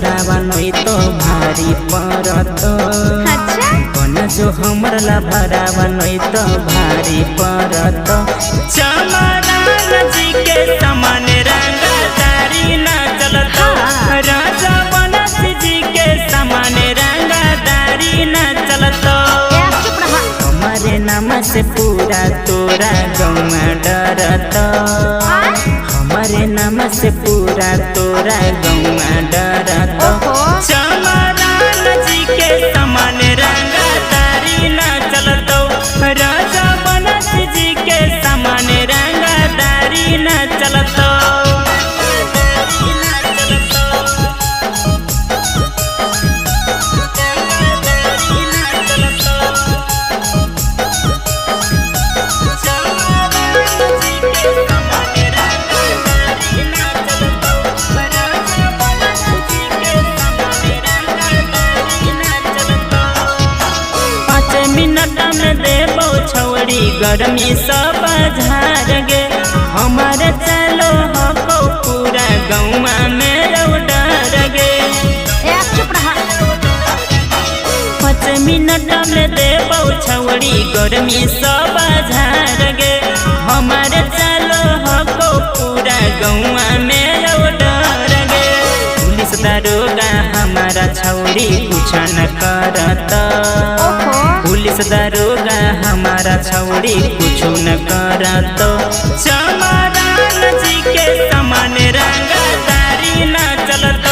भरावा नहीं तो भारी पड़त। अच्छा बन जो हमर ला भरावा नहीं तो भारी पड़त। चमरान जी के समान रंगदारी ना चलत। राजा बनस जी के समान रंगदारी ना चलत। हमारे नाम से पूरा तोरा गाँव डरत। हमारे नाम से पूरा तोरा गाँव डरत। चमरान जी के समान रंगदारी ना चलत। राजा बनस जी के समान रंगदारी ना चलत। गर्मी सब झार गे हमारे चलो हको पूरा गाँव में डर गे। 5 मिनट में देबो छौड़ी गर्मी सब झार गे हमारे चलो हको पूरा गाँव में डर गे। पुलिस दारोगा हमारा छौड़ी कुछ न करत। पुलिस दारोगा हमारा छौड़ी कुछ न करत। चमरान जी के समान रंगदारी ना चलत।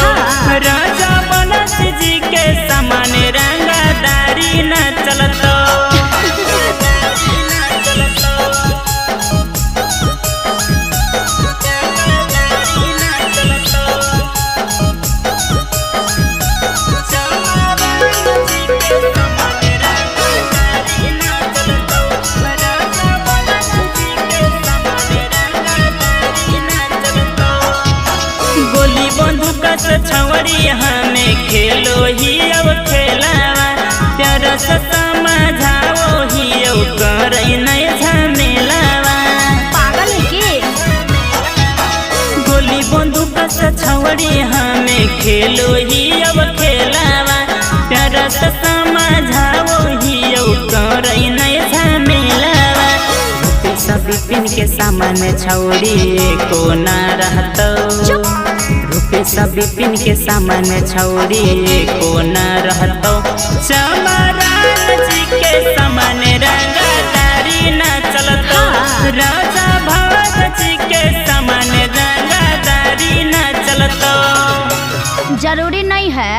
राजा बनस जी के समान रंगदारी ना चलत। छौड़ी हमें खेलो ही अब खेलावा प्यार से समझाओ ही अब करे नहीं झमेलावा। पागल है के गोली बंदूक से छौड़ी हमें खेलो ही अब खेलावा प्यार से समझाओ ही अब करे नहीं झमेलावा। सब बिपिन के सामने छौड़ी को ना रहत। सब बिपिन के सामने छौड़ी को न रहतो। चमरान जी के समान रंगदारी न चलतो। राजा भवन जी के समान रंगदारी न चलतो। जरूरी नहीं है।